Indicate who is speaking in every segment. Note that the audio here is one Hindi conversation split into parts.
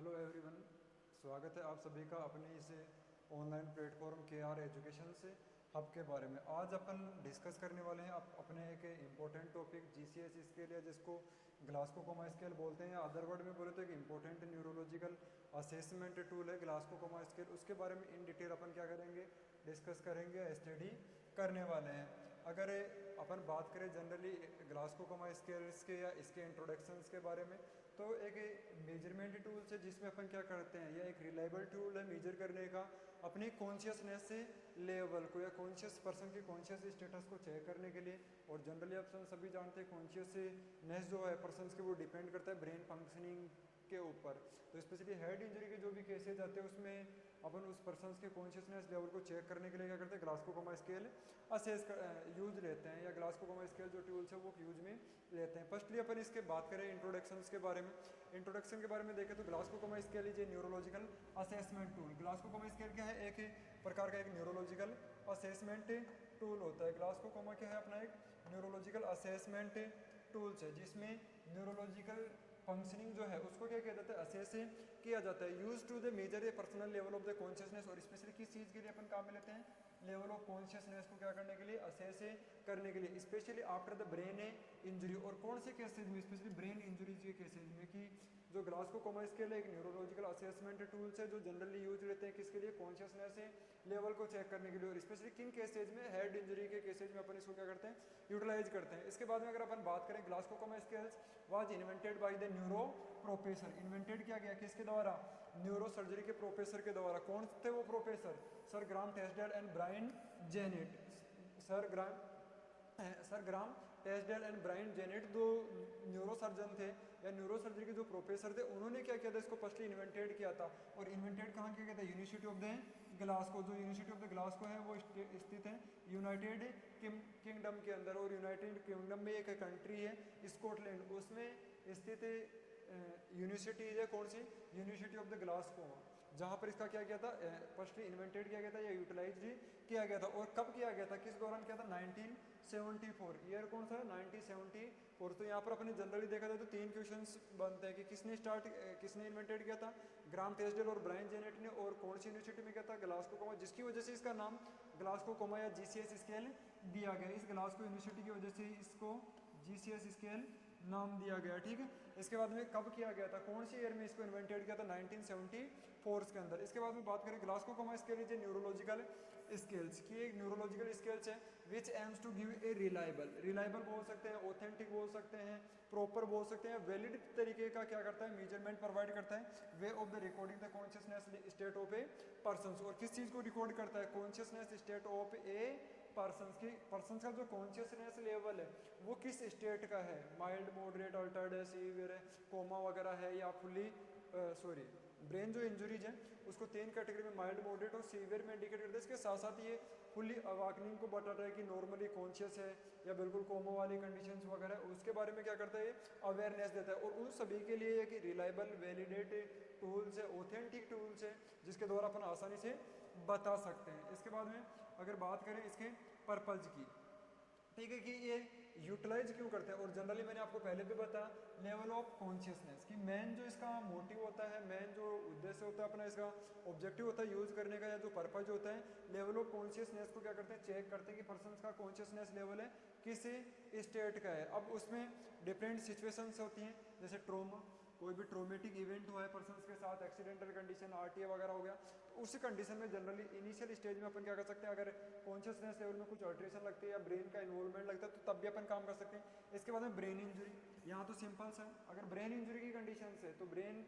Speaker 1: हेलो एवरीवन, स्वागत है आप सभी का अपने इस ऑनलाइन प्लेटफॉर्म के आर एजुकेशन से हब के बारे में। आज अपन डिस्कस करने वाले हैं अपने एक इम्पोर्टेंट टॉपिक जीसीएस स्केल या जिसको ग्लास्को कोमा स्केल बोलते हैं। अदर वर्ड में बोले तो एक इम्पोर्टेंट न्यूरोलॉजिकल असेसमेंट टूल है ग्लास्को कोमा स्केल। उसके बारे में इन डिटेल अपन क्या करेंगे, डिस्कस करेंगे, स्टडी करने वाले हैं। अगर अपन बात करें जनरली ग्लास्को कोमा स्केल्स के या इसके इंट्रोडक्शंस के बारे में, तो एक मेजरमेंट टूल्स है जिसमें अपन क्या करते हैं, या एक रिलायबल टूल है मेजर करने का अपनी कॉन्शियसनेस से लेवल को या कॉन्शियस पर्सन की कॉन्शियस स्टेटस को चेक करने के लिए। और जनरली आप सभी जानते हैं कॉन्शियसनेस जो है पर्सन के वो डिपेंड करता है ब्रेन फंक्शनिंग के ऊपर। तो स्पेशली हेड इंजरी के जो भी केसेज आते हैं उसमें अपन उस पर्सन के कॉन्शियसनेस लेवल को चेक करने के लिए क्या करते हैं, ग्लास्को कोमा स्केल यूज लेते हैं, या ग्लास्को कोमा स्केल जो टूल्स है वो यूज में लेते हैं। फर्स्टली अपन इसके बात करें इंट्रोडक्शन के बारे में। इंट्रोडक्शन के बारे में देखें तो Glasgow coma scale is a neurological assessment tool. Glasgow coma scale क्या है, एक प्रकार का एक न्यूरोलॉजिकल असेसमेंट टूल होता है। ग्लास्को कोमा क्या है, अपना एक न्यूरोलॉजिकल असेसमेंट टूल्स है जिसमें न्यूरोलॉजिकल फंक्शनिंग जो है उसको क्या किया जाता है, असेस किया जाता है। Use to the major a personal level of the consciousness. और स्पेशली किस चीज़ के लिए अपन काम में लेते हैं, लेवल ऑफ कॉन्शियसनेस को क्या करने के लिए, असेस करने के लिए, specially after the brain injury. और कौन से केसेज में, स्पेशली ब्रेन इंजरीज के केसेज में, कि जो ग्लास्को कोमा स्केल एक न्यूरोलॉजिकल असेसमेंट टूल्स है जो जनरली यूज रहते हैं किसके लिए, कॉन्शियसनेस लेवल को चेक करने के लिए। और स्पेशली किन केसेज में, हेड इंजरी के केसेज में अपन इसको क्या करते हैं, यूटिलाइज करते हैं। इसके बाद में अगर अपन बात करें, Glasgow coma scales was invented by the neuro professor. Invented किया गया किसके द्वारा, न्यूरो सर्जरी के प्रोफेसर के द्वारा। कौन थे वो professor, Sir Graham Teasdale and Bryan Jennett. Sir Graham Teasdale and Bryan Jennett दो न्यूरो सर्जन थे या न्यूरो सर्जरी के जो प्रोफेसर थे, उन्होंने क्या किया था, इसको फर्स्टली इन्वेंटेड किया था। और इन्वेंटेड कहाँ किया गया था, यूनिवर्सिटी ऑफ द ग्लास्को। जो यूनिवर्सिटी ऑफ द ग्लास्को है वो स्थित है यूनाइटेड किंगडम के अंदर। और यूनाइटेड किंगडम में एक कंट्री है स्कॉटलैंड, उसमें स्थित यूनिवर्सिटी है। कौन सी, यूनिवर्सिटी ऑफ द ग्लासगो, जहाँ पर इसका क्या किया था, फर्स्टली इन्वेंटेड किया गया था या यूटिलाइज किया गया था। और कब किया गया था, किस दौरान किया था, 1974। ईयर कौन सा है, 1974। तो यहाँ पर अपने जनरली देखा जाए तो तीन क्वेश्चंस बनते हैं कि किसने इन्वेंटेड किया था, ग्राम टेस्डेल और ब्रायन जेनेट ने। और कौन सी यूनिवर्सिटी में किया था, ग्लासगो कोमा, जिसकी वजह से इसका नाम ग्लासगो कोमा या जीसीएस स्केल दिया गया। इस ग्लासगो यूनिवर्सिटी की वजह से इसको जीसीएस स्केल नाम दिया गया। ठीक है, इसके बाद में कब किया गया था, कौन सी ईयर में इसको इन्वेंटेड किया था, 1974 के अंदर। इसके बाद में बात करें, Glasgow coma scale is a neurological scales की एक न्यूरोलॉजिकल स्केल्स है which aims to give a reliable बोल सकते हैं, ऑथेंटिक बोल सकते हैं, प्रॉपर बोल सकते हैं, वैलिड तरीके का क्या करता है, मेजरमेंट प्रोवाइड करता है, way of the recording the consciousness state of a person. और किस चीज़ को रिकॉर्ड करता है, consciousness state of a person का जो कॉन्शियसनेस लेवल है वो किस स्टेट का है, माइल्ड, मॉडरेट, अल्टर्ड है, सीवियर है, कोमा वगैरह है, या फुली ब्रेन जो इंजरीज है उसको तीन कैटेगरी में, माइल्ड, मॉडरेट और सीवियर में इंडिकेट करते हैं। इसके साथ साथ ये फुली अवाकनिंग को बताता है कि नॉर्मली कॉन्शियस है या बिल्कुल कोमा वाली कंडीशंस वगैरह, उसके बारे में क्या करता है, ये अवेयरनेस देता है। और उन सभी के लिए एक रिलायबल, वैलिडेट टूल्स है, ऑथेंटिक टूल्स है जिसके द्वारा अपन आसानी से बता सकते हैं। इसके बाद में अगर बात करें इसके पर्पज की, ठीक है, कि ये यूटिलाइज क्यों करते हैं। और जनरली मैंने आपको पहले भी बताया, लेवल ऑफ कॉन्शियसनेस की मेन जो इसका मोटिव होता है, मेन जो उद्देश्य होता है अपना, इसका ऑब्जेक्टिव होता है यूज करने का, या जो पर्पज होता है, लेवल ऑफ कॉन्शियसनेस को क्या करते हैं, चेक करते हैं कि पर्सन का कॉन्शियसनेस लेवल है किस स्टेट का है। अब उसमें डिफरेंट सिचुएशंस होती हैं, जैसे ट्रोमा, कोई भी ट्रोमेटिक इवेंट हुआ है पर्सन के साथ, एक्सीडेंटल कंडीशन, आरटीए वगैरह हो गया, तो उस कंडीशन में जनरली इनिशियल स्टेज में अपन क्या कर सकते हैं, अगर कॉन्शियसनेस लेवल में कुछ अल्ट्रेशन लगती है या ब्रेन का इन्वॉल्वमेंट लगता है तो तब भी अपन काम कर सकते हैं। इसके बाद में ब्रेन इंजरी, यहाँ तो सिंपल सा, अगर ब्रेन इंजरी की कंडीशन है तो ब्रेन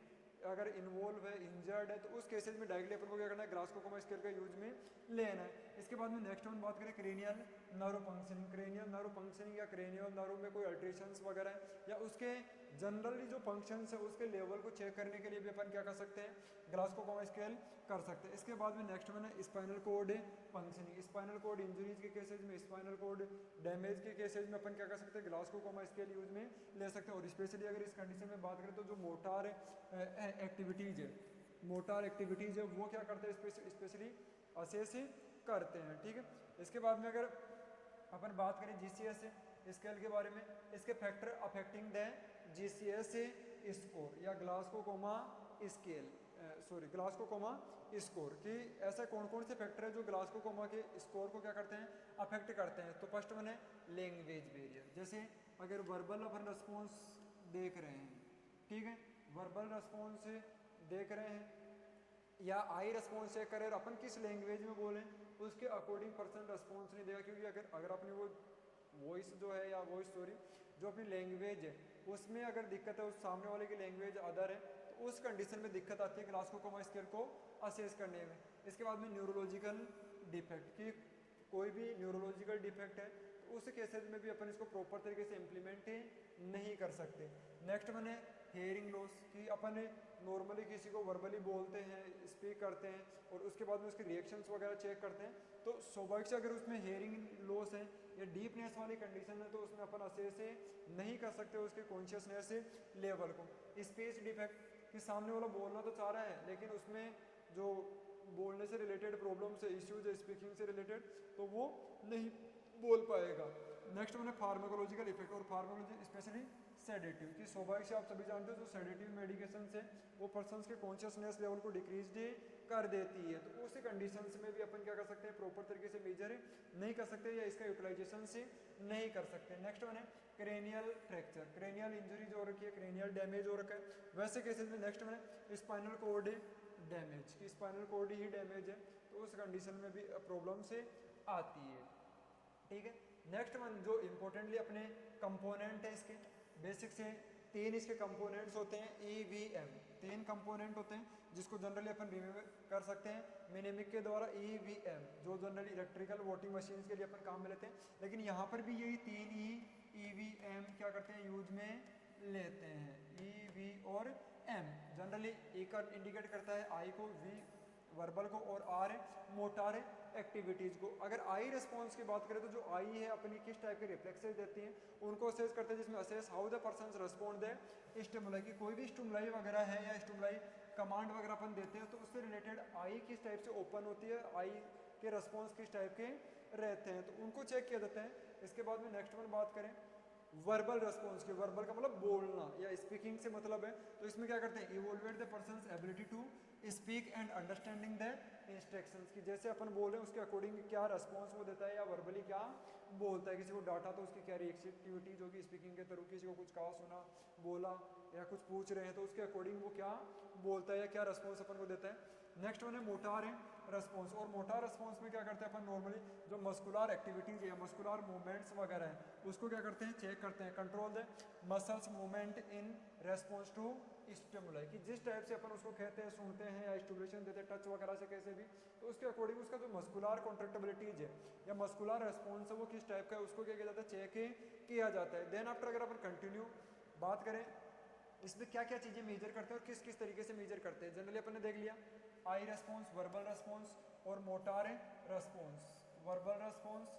Speaker 1: अगर इन्वॉल्व है, इंजर्ड है, तो उस केसेज में डायरेक्टली अपन को क्या करना है, ग्लास्को कोमा स्केल का यूज में लेना है। इसके बाद में नेक्स्ट हम बात करें cranial nerve functioning. Cranial nerve functioning या क्रेनियल नर्व में कोई अल्ट्रेशंस वगैरह है या उसके जनरली जो फंक्शंस है उसके लेवल को चेक करने के लिए भी अपन क्या कर सकते हैं, ग्लास्को कोमा स्केल कर सकते हैं। इसके बाद में नेक्स्ट वन है spinal cord functioning. Spinal cord injuries के केसेज में, स्पाइनल कोड डैमेज के केसेज में अपन क्या कर सकते हैं, ग्लास्को कोमा स्केल यूज में ले सकते हैं। और स्पेशली अगर इस कंडीशन में बात करें तो जो मोटार एक्टिविटीज़ है, मोटार एक्टिविटीज़ है वो क्या करते हैं, स्पेशली असेस करते हैं। ठीक है, इसके बाद में अगर अपन बात करें जीसीएस स्केल के बारे में, इसके factor affecting the GCS score या Glasgow coma scale sorry Glasgow coma score कि ऐसा कौन कौन से फैक्टर है जो ग्लास्को कोमा के स्कोर को क्या करते हैं, अफेक्ट करते हैं। तो फर्स्ट वन है लैंग्वेज बैरियर। जैसे अगर वर्बल अपन रिस्पॉन्स देख रहे हैं, ठीक है, वर्बल रिस्पॉन्स देख रहे हैं या आई रिस्पॉन्स चेक करें और अपन किस लैंग्वेज में बोलें उसके अकॉर्डिंग पर्सन रिस्पॉन्स नहीं देगा, क्योंकि अगर अपनी वो वॉइस जो है या वॉइस सॉरी जो अपनी लैंग्वेज है उसमें अगर दिक्कत है, उस सामने वाले की लैंग्वेज अदर है, तो उस कंडीशन में दिक्कत आती है ग्लास्को कोमा स्केल को असेस करने में। इसके बाद में न्यूरोलॉजिकल डिफेक्ट कि कोई भी न्यूरोलॉजिकल डिफेक्ट है तो उस केसेस में भी अपन इसको प्रॉपर तरीके से इम्प्लीमेंट नहीं कर सकते। नेक्स्ट वन है हेयरिंग लॉस कि अपन नॉर्मली किसी को वर्बली बोलते हैं, स्पीक करते हैं और उसके बाद में उसके रिएक्शंस वगैरह चेक करते हैं, तो स्वाभाविक से अगर उसमें हेयरिंग लॉस है या डीपनेस वाली कंडीशन है तो उसमें अपन असेस नहीं कर सकते उसके कॉन्शियसनेस लेवल को। स्पीच डिफेक्ट कि सामने वाला बोलना तो चाह रहा है लेकिन उसमें जो बोलने से रिलेटेड प्रॉब्लम्स है, इश्यूज है स्पीकिंग से रिलेटेड, तो वो नहीं बोल पाएगा। नेक्स्ट वन है फार्माकोलॉजिकल इफेक्ट और फार्माकोलॉजी स्पेशली सेडेटिव कि स्वाभाविक से आप सभी जानते हो जो सेडेटिव मेडिकेशन है वो पर्सन्स के कॉन्शियसनेस लेवल को डिक्रीज कर देती है, तो उस कंडीशंस में भी अपन क्या कर सकते हैं, प्रॉपर तरीके से मेजर नहीं कर सकते या इसका यूटिलाइजेशन से नहीं कर सकते। नेक्स्ट वन है क्रेनियल फ्रैक्चर, क्रेनियल इंजरी जो हो रखी है, क्रेनियल डैमेज हो रखा है, वैसे केसेस में नेक्स्ट वन है स्पाइनल कॉर्ड डैमेज कि स्पाइनल कॉर्ड ही डैमेज है, तो उस कंडीशन में भी प्रॉब्लम से आती है। ठीक है, नेक्स्ट वन जो इम्पोर्टेंटली अपने कंपोनेंट है इसके बेसिक से तीन इसके कंपोनेंट्स होते हैं EVM, तीन कंपोनेंट होते हैं जिसको जनरली अपन रिमेम्बर कर सकते हैं मिनेमिक के द्वारा EVM जो जनरली इलेक्ट्रिकल वोटिंग मशीन के लिए अपन काम में लेते हैं, लेकिन यहाँ पर भी यही तीन ही EVM क्या करते हैं यूज में लेते हैं, EV और M। जनरली E का इंडिकेट करता है I को, V वर्बल को और R मोटार एक्टिविटीज़ को। अगर आई रिस्पॉन्स की बात करें तो जो आई है अपनी किस टाइप के रिफ्लेक्सेस देती हैं उनको असेस करते हैं, जिसमें assess how the person respond they stimuli की कोई भी स्टिमुलाई वगैरह है या स्टिमुलाई कमांड वगैरह अपन देते हैं तो उससे रिलेटेड आई किस टाइप से ओपन होती है, आई के रिस्पॉन्स किस टाइप के रहते हैं, तो उनको चेक किया जाता है। इसके बाद में नेक्स्ट वन बात करें वर्बल रिस्पॉन्स की, वर्बल का मतलब बोलना या स्पीकिंग से मतलब है, तो इसमें क्या करते हैं evaluate the person's ability to speak and understanding the instructions की जैसे अपन बोल रहे हैं उसके अकॉर्डिंग क्या रिस्पॉन्स वो देता है या वर्बली क्या बोलता है, किसी को डांटा तो उसकी क्या रिएक्टिविटी जो कि स्पीकिंग के थ्रू, किसी को कुछ कहा सुना बोला या कुछ पूछ रहे हैं तो उसके अकॉर्डिंग वो क्या बोलता है या क्या रिस्पॉन्स अपन को देता है। नेक्स्ट वन है मोटार है रिस्पॉन्स, और मोटार रिस्पॉन्स में क्या करते हैं अपन नॉर्मली जो मस्कुलर एक्टिविटीज़ या मस्कुलर मूवमेंट्स वगैरह हैं उसको क्या करते हैं चेक करते हैं, control the muscles movement in response to stimuli कि जिस टाइप से अपन उसको कहते हैं सुनते हैं या स्टिमुलेशन देते हैं टच वगैरह से कैसे भी, तो उसके अकॉर्डिंग उसका जो मस्कुलर कॉन्ट्रैक्टिबिलिटीज है या मस्कुलर रेस्पॉन्स है वो किस टाइप का है उसको क्या किया जाता है चेक किया जाता है। देन आफ्टर अगर अपन कंटिन्यू बात करें इसमें क्या क्या चीज़ें मेजर करते हैं और किस किस तरीके से मेजर करते हैं। जनरली अपन ने देख लिया आई रेस्पॉन्स, वर्बल रेस्पॉन्स और मोटार रेस्पॉन्स, वर्बल रेस्पॉन्स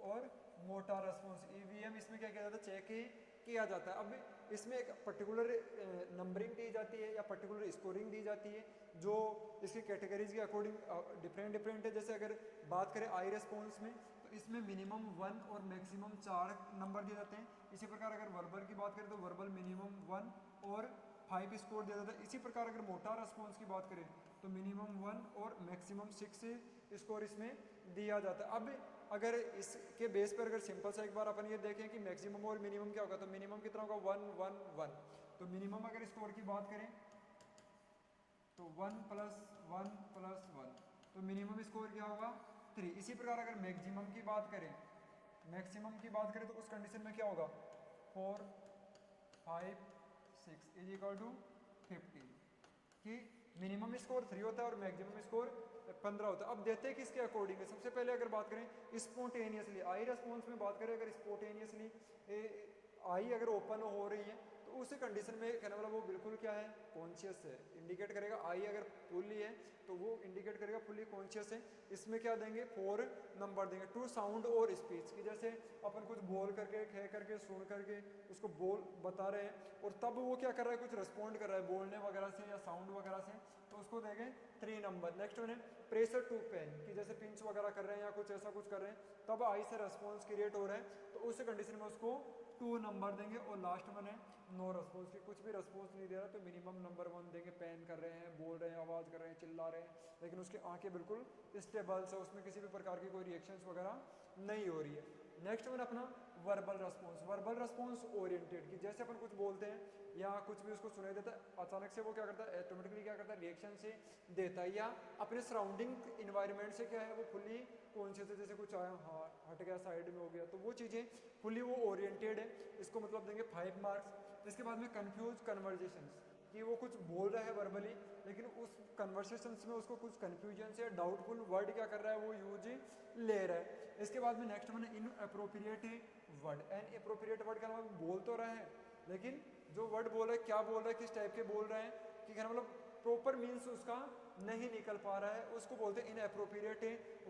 Speaker 1: और मोटार रेस्पॉन्स EVM इसमें क्या किया जाता है चेक किया जाता है। अब इसमें एक पर्टिकुलर नंबरिंग दी जाती है या पर्टिकुलर स्कोरिंग दी जाती है जो इसकी कैटेगरीज के अकॉर्डिंग डिफरेंट है। जैसे अगर बात करें आई रेस्पॉन्स में तो इसमें मिनिमम 1 और मैक्सिमम 4 नंबर दिए जाते हैं। इसी प्रकार अगर वर्बल की बात करें तो वर्बल मिनिमम 1 और 5 स्कोर दिया जाता है। इसी प्रकार अगर मोटार रेस्पॉन्स की बात करें तो मिनिमम 1 और मैक्सिमम 6 स्कोर इसमें दिया जाता है। अब अगर इसके बेस पर अगर सिंपल सा एक बार अपन ये देखें कि मैक्सिमम और मिनिमम क्या होगा, तो मिनिमम कितना होगा 1 1 1, तो मिनिमम अगर स्कोर की बात करें तो 1 + 1 + 1 तो मिनिमम स्कोर क्या होगा 3। इसी प्रकार अगर मैक्सिमम की बात करें, मैक्सिमम की बात करें तो उस कंडीशन में क्या होगा 4 5 6 = 15 कि मिनिमम स्कोर 3 होता है और मैक्सिमम स्कोर 15 होता है। अब देते हैं कि इसके अकॉर्डिंग है। सबसे पहले अगर बात करें स्पॉन्टेनियसली आई रेस्पॉन्स में बात करें, अगर स्पॉन्टेनियसली आई अगर ओपन हो रही है तो उस कंडीशन में कहने वाला वो बिल्कुल क्या है कॉन्शियस है, इंडिकेट करेगा। आई अगर फुल्ली है तो वो इंडिकेट करेगा फुल्ली कॉन्शियस है। इसमें क्या देंगे 4 नंबर देंगे टू साउंड और स्पीच की जैसे अपन कुछ बोल करके कह करके सुन करके उसको बोल बता रहे हैं और तब वो क्या कर रहा है कुछ रिस्पॉन्ड कर रहा है बोलने वगैरह से या साउंड वगैरह से, तो उसको देंगे 3 नंबर। नेक्स्ट वन है प्रेशर टू पेन कि जैसे पिंच वगैरह कर रहे हैं या कुछ ऐसा कुछ कर रहे हैं तब आई से रेस्पॉन्स क्रिएट हो रहा है तो उस कंडीशन में उसको 2 नंबर देंगे। और लास्ट वन है नो रिस्पॉन्स की कुछ भी रिस्पॉन्स नहीं दे रहा, तो मिनिमम नंबर 1 देंगे, पेन कर रहे हैं, बोल रहे हैं, आवाज़ कर रहे हैं, चिल्ला रहे हैं, लेकिन उसकी आंखें बिल्कुल स्टेबल से, उसमें किसी भी प्रकार की कोई रिएक्शंस वगैरह नहीं हो रही है। नेक्स्ट वन अपना verbal response. Verbal response oriented की जैसे अपन कुछ बोलते हैं या कुछ भी उसको सुनाई देता है, अचानक से वो क्या करता है, ऑटोमेटिकली क्या करता है, रिएक्शन से देता है, या अपने सराउंडिंग इन्वायरमेंट से क्या है वो फुल्ली कॉन्शियस है, जैसे कुछ आया हाँ हट गया साइड में हो गया, तो वो चीज़ें फुल्ली वो ओरिएंटेड है, इसको मतलब देंगे 5 मार्क्स। इसके बाद में कन्फ्यूज कन्वर्जेशंस, कि वो कुछ बोल रहा है वर्बली, लेकिन उस कन्वर्सेशंस में उसको कुछ कन्फ्यूजन से डाउटफुल वर्ड क्या कर रहा है वो यूज ले रहा है। इसके बाद में नेक्स्ट मैंने in appropriate word. An appropriate word का मतलब बोल तो रहे हैं, लेकिन जो वर्ड बोल रहा है, क्या बोल रहा है, किस टाइप के बोल रहे हैं, कि क्या मतलब प्रॉपर मीन्स उसका नहीं निकल पा रहा है, उसको बोलते हैं इन अप्रोप्रिएट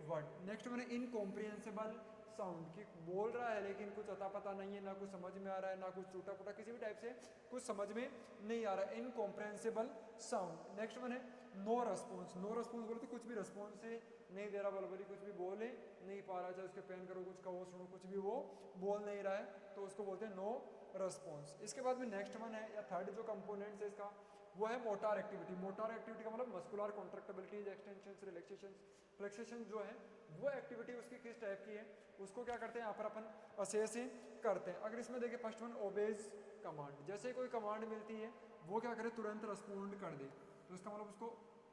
Speaker 1: वर्ड। नेक्स्ट मैंने इनकॉम्प्रिहेंसिबल साउंड, की बोल रहा है लेकिन कुछ अता पता नहीं है, ना कुछ समझ में आ रहा है, ना कुछ टूटा फूटा किसी भी टाइप से कुछ समझ में नहीं आ रहा है, इनकॉम्प्रिहेंसिबल साउंड। नेक्स्ट वन है नो रिस्पॉन्स। नो रिस्पॉन्स बोले तो कुछ भी रिस्पॉन्स नहीं दे रहा, बलबली कुछ भी बोले नहीं पा रहा, चाहे उसके पेन करो, कुछ कहो सुनो, कुछ भी वो बोल नहीं रहा है, तो उसको बोलते हैं नो रिस्पॉन्स। इसके बाद में नेक्स्ट वन है या थर्ड जो कंपोनेंट्स है इसका, वो है मोटार एक्टिविटी। मोटार एक्टिविटी का मतलब मस्कुलर कॉन्ट्रैक्टिबिलिटीज, एक्सटेंशंस, रिलैक्सेशंस, फ्लेक्सेशन जो है वो एक्टिविटी उसकी किस टाइप की है, उसको क्या करते हैं यहाँ पर अपन असेस करते हैं। अगर इसमें देखिए फर्स्ट वन ओबेज कमांड, जैसे कोई कमांड मिलती है वो क्या करे, तुरंत रिस्पॉन्ड कर दे, तो इसका मतलब उसको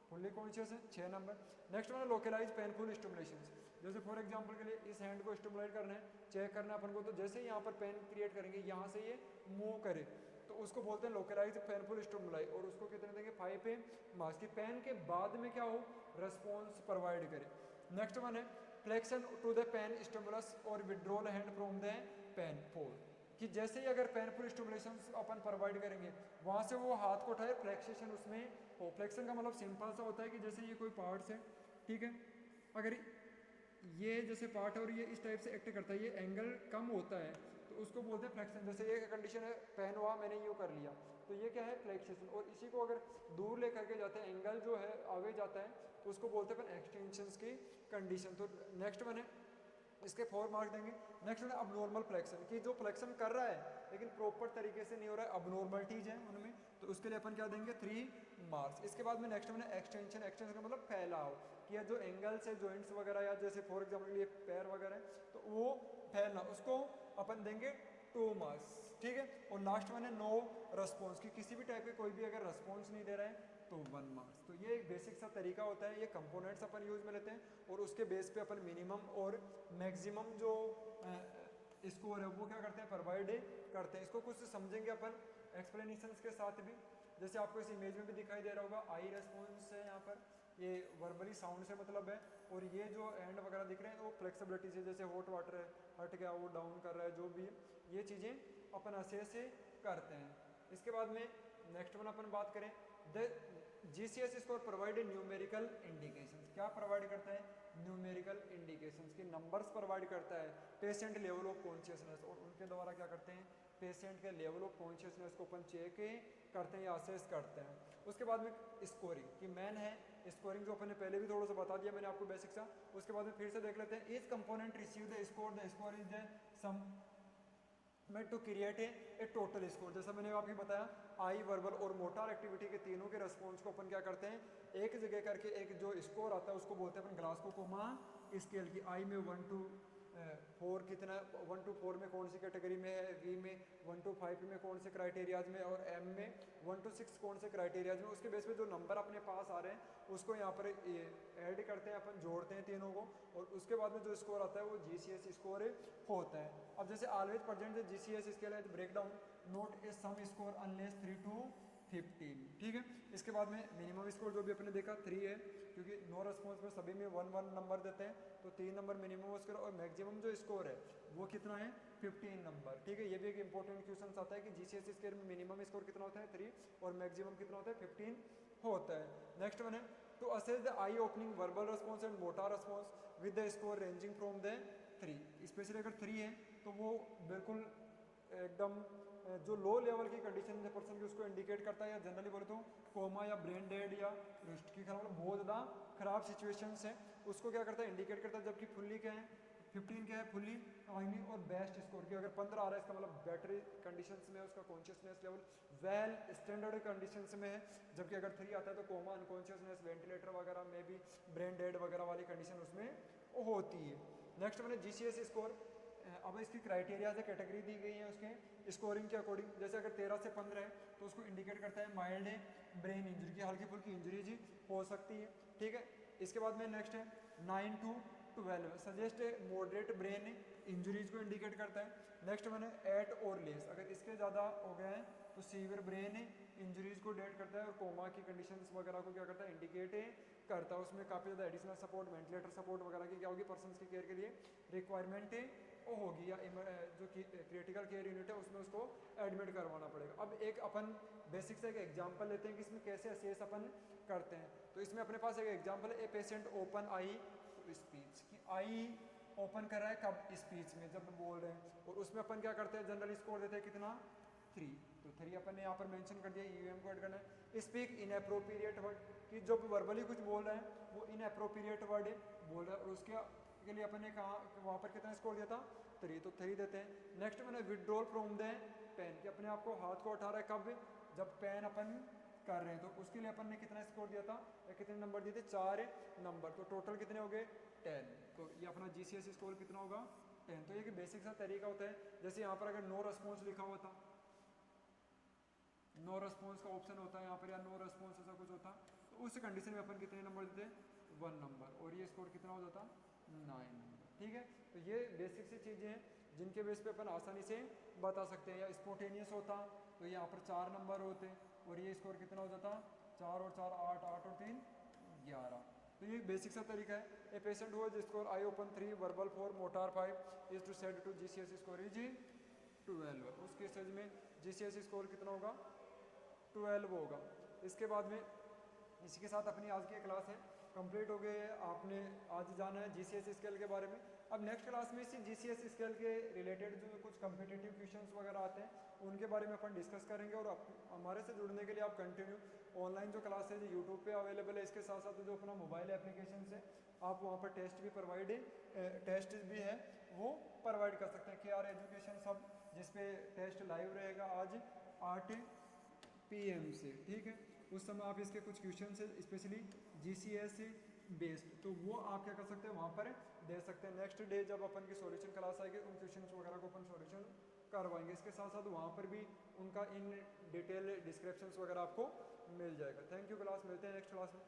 Speaker 1: फुल्ली कॉन्शियस है, 6 number. Next one localise painful stimulations, जैसे फॉर एग्जांपल के लिए इस हैंड को स्टिमुलेट करना है, चेक करना है अपन को, तो जैसे ही यहाँ पर पेन क्रिएट करेंगे, यहाँ से ये मूव करे, तो उसको बोलते हैं लोकलाइज पेनफुल स्टिमुलाई, और उसको कितने देंगे 5 पे मार्क्स, की पेन के बाद में क्या हो रिस्पॉन्स प्रोवाइड करे। नेक्स्ट वन है flexion to the pain stimulus और withdrawal hand from the pain 4, कि जैसे ही अगर पेनफुल स्टिमुलेशन अपन प्रोवाइड करेंगे, वहाँ से वो हाथ को उठाए, फ्लेक्सेशन उसमें हो। फ्लेक्शन का मतलब सिंपल सा होता है कि जैसे ये कोई पार्ट्स है, ठीक है, अगर ये जैसे पार्ट है और ये इस टाइप से एक्ट करता है, ये एंगल कम होता है, तो उसको बोलते हैं फ्लेक्शन। जैसे ये कंडीशन है, पेन हुआ मैंने यूँ कर लिया, तो ये क्या है फ्लेक्सेशन, और इसी को अगर दूर ले करके जाते हैं, एंगल जो है आगे जाता है, तो उसको बोलते हैं एक्सटेंशन की कंडीशन। तो नेक्स्ट वन है, इसके 4 मार्क देंगे। नेक्स्ट है अबनॉर्मल फ्लेक्शन, कि जो फ्लेक्शन कर रहा है लेकिन प्रॉपर तरीके से नहीं हो रहा है, अबनॉर्मलिटीज है उनमें, तो उसके लिए अपन क्या देंगे 3 मार्क्स। इसके बाद में नेक्स्ट में एक्सटेंशन। एक्सटेंशन का मतलब फैलाव, कि या जो एंगल्स है, जॉइंट्स वगैरह, या जैसे फॉर एग्जाम्पल ये पैर वगैरह है, तो वो फैलना, उसको अपन देंगे 2 मार्क्स, ठीक है। और लास्ट में नो रिस्पॉन्स, की किसी भी टाइप के कोई भी अगर रिस्पॉन्स नहीं दे रहा है तो 1 मार्क्स। तो ये एक बेसिक सा तरीका होता है, ये कंपोनेंट्स अपन यूज में लेते हैं, और उसके बेस पे अपन मिनिमम और मैक्सिमम जो स्कोर है वो क्या करते हैं, प्रोवाइड करते हैं। इसको कुछ समझेंगे अपन एक्सप्लेनेशंस के साथ भी, जैसे आपको इस इमेज में भी दिखाई दे रहा होगा, आई रेस्पॉन्स है यहाँ पर, ये वर्बली साउंड से मतलब है, और ये जो एंड वगैरह दिख रहे हैं वो फ्लेक्सिबिलिटी से, जैसे हॉट वाटर है, हट गया वो डाउन कर रहा है, जो भी ये चीज़ें अपन असे से करते हैं। इसके बाद में नेक्स्ट वन अपन बात करें, the GCS score provide numerical indications. क्या प्रोवाइड करता है, न्यूमेरिकल इंडिकेशंस, के नंबर्स प्रोवाइड करता है पेशेंट लेवल ऑफ कॉन्शियसनेस, और उनके द्वारा क्या करते हैं, पेशेंट के लेवल ऑफ कॉन्शियसनेस को अपन चेक करते हैं या असेस करते हैं। उसके बाद में स्कोरिंग, कि मैन है स्कोरिंग, जो अपन ने पहले भी थोड़ा सा बता दिया मैंने आपको बेसिक सा। उसके बाद में फिर से देख लेते हैं, each component receive the score is the sum made to create a total score. जैसा मैंने आपको बताया, आई, वर्बल और मोटार एक्टिविटी के तीनों के रेस्पॉन्स को अपन क्या करते हैं, एक जगह करके एक जो स्कोर आता है उसको बोलते हैं अपन ग्लासको कोमा स्केल, की आई में 1 to 4 कितना, 1 to 4 में कौन सी कैटेगरी में है, वी में 1 to 5 में कौन से क्राइटेरियाज में, और एम में 1 to 6 कौन से क्राइटेरियाज में। उसके बेस पे जो नंबर अपने पास आ रहे हैं उसको यहाँ पर ऐड करते हैं अपन, जोड़ते हैं तीनों को, और उसके बाद में जो स्कोर आता है वो GCS स्कोर होता है। अब जैसे always present the GCS scale है, break down not a sum score unless 3 to 15, ठीक है। इसके बाद में मिनिमम स्कोर जो भी अपने देखा 3 है, क्योंकि नो रिस्पॉन्स में सभी में 1 नंबर देते हैं, तो 3 नंबर मिनिमम स्कोर, और मैक्सिमम जो स्कोर है वो कितना है 15 नंबर, ठीक है। ये भी एक इंपॉर्टेंट क्वेश्चन आता है कि GCS स्केल में मिनिमम स्कोर कितना होता है 3, और मैक्सिमम कितना होता है 15 होता है। नेक्स्ट वन है to assess the eye opening verbal response and motor response with the score ranging from the 3। Specially अगर 3 है तो वो बिल्कुल एकदम जो लो लेवल की कंडीशन है पर्सन की उसको इंडिकेट करता है, या जनरली बोले तो कोमा या ब्रेन डेड या रिस्ट की, मतलब बहुत ज़्यादा खराब सिचुएशंस है उसको क्या करता है, इंडिकेट करता है। जबकि फुल्ली क्या है 15 क्या है फुल्ली कॉग्निटिव और बेस्ट स्कोर की, अगर 15 आ रहा है इसका मतलब बैटरी कंडीशंस में उसका consciousness level well standard conditions में है, जबकि अगर 3 आता है तो कोमा, अनकॉन्शियसनेस, वेंटिलेटर वगैरह में भी ब्रेन डेड वगैरह वाली कंडीशन उसमें होती है। नेक्स्ट मैंने GCS स्कोर, अब इसकी क्राइटेरिया से कैटेगरी दी गई है उसके स्कोरिंग के अकॉर्डिंग। जैसे अगर 13 से 15 है तो उसको इंडिकेट करता है माइल्ड ब्रेन इंजरी की, हल्की फुल्की इंजरी जी हो सकती है, ठीक है। इसके बाद में नेक्स्ट है 9 to 12 suggest moderate brain injuries को इंडिकेट करता है। नेक्स्ट मैंने 8 और लेस, अगर इसके ज़्यादा हो गए हैं तो सीवियर ब्रेन इंजरीज को डेट करता है और कोमा की कंडीशंस वगैरह को क्या करता है इंडिकेट करता है। उसमें काफ़ी ज़्यादा एडिशनल सपोर्ट, वेंटिलेटर सपोर्ट वगैरह की क्या होगी पर्सन की केयर के लिए रिक्वायरमेंट होगी, या जो क्रिटिकल केयर यूनिट है उसमें उसको एडमिट करवाना पड़ेगा। अब एक अपन बेसिक से एक एग्जांपल लेते हैं कि इसमें कैसे असेस अपन करते हैं। तो इसमें अपने पास एक एग्जांपल है, a patient open I speech, कि आई ओपन कर रहा है कब स्पीच में जब बोल रहे हैं, और उसमें अपन क्या करते हैं जनरली स्कोर देते हैं कितना 3, तो 3 अपन ने यहाँ पर मेंशन कर दिया, यूएम को ऐड करना है। स्पीक इनएप्रोप्रिएट वर्ड, कि जब वर्बली कुछ बोल रहे हैं वो इनएप्रोप्रिएट वर्ड बोल रहा है, और उसके के लिए अपन ने कहा वहाँ पर कितना स्कोर दिया था 3, तो 3 देते हैं। नेक्स्ट मैंने विड्रॉल फ्रॉम द पेन, कि अपने आप को हाथ को उठा रहा है कब, जब पेन अपन कर रहे हैं, तो उसके लिए अपन ने कितना स्कोर दिया था, या कितने नंबर दिए थे 4 नंबर, तो टोटल कितने हो गए 10, तो ये अपना GCS स्कोर कितना होगा 10। तो ये कि बेसिक सा तरीका होता है, जैसे यहाँ पर अगर नो रेस्पॉन्स लिखा हुआ था, नो रेस्पॉन्स का ऑप्शन होता है यहाँ पर, या नो रेस्पॉन्स ऐसा कुछ होता, तो उस कंडीशन में अपन कितने नंबर देते 1 नंबर, और ये स्कोर कितना हो जाता 9 नंबर, ठीक है। तो ये बेसिक सी चीज़ें हैं जिनके बेस पे अपन आसानी से बता सकते हैं। या स्पॉन्टेनियस होता तो यहाँ पर 4 नंबर होते, और ये स्कोर कितना हो जाता 4 और 4 8, 8 और 3 11। तो ये बेसिक सा तरीका है। ए पेशेंट हुआ जिसको eye open 3, verbal 4, motor 5 is to set to GCS score is 12, उसके स्टेज में GCS स्कोर कितना होगा 12 होगा। इसके बाद में इसी के साथ अपनी आज की क्लास है कंप्लीट हो गई है। आपने आज जाना है GCS स्केल के बारे में। अब नेक्स्ट क्लास में इसी GCS स्केल के रिलेटेड जो कुछ कम्पिटिटिव क्वेश्चंस वगैरह आते हैं उनके बारे में अपन डिस्कस करेंगे, और हमारे से जुड़ने के लिए आप कंटिन्यू ऑनलाइन जो क्लास है जो यूट्यूब पे अवेलेबल है, इसके साथ साथ जो अपना मोबाइल एप्लीकेशन है आप वहाँ पर टेस्ट भी है वो प्रोवाइड कर सकते हैं। KR एजुकेशन सब, जिसपे टेस्ट लाइव रहेगा आज 8 PM से, ठीक है। उस समय आप इसके कुछ क्वेश्चन है स्पेशली GCS बेस्ड, तो वो आप क्या कर सकते हैं वहाँ पर दे सकते हैं। नेक्स्ट डे जब अपन की सॉल्यूशन क्लास आएगी उन क्वेश्चन वगैरह को अपन सॉल्यूशन करवाएंगे। इसके साथ साथ वहाँ पर भी उनका इन डिटेल डिस्क्रिप्शंस वगैरह आपको मिल जाएगा। थैंक यू क्लास, मिलते हैं नेक्स्ट क्लास में।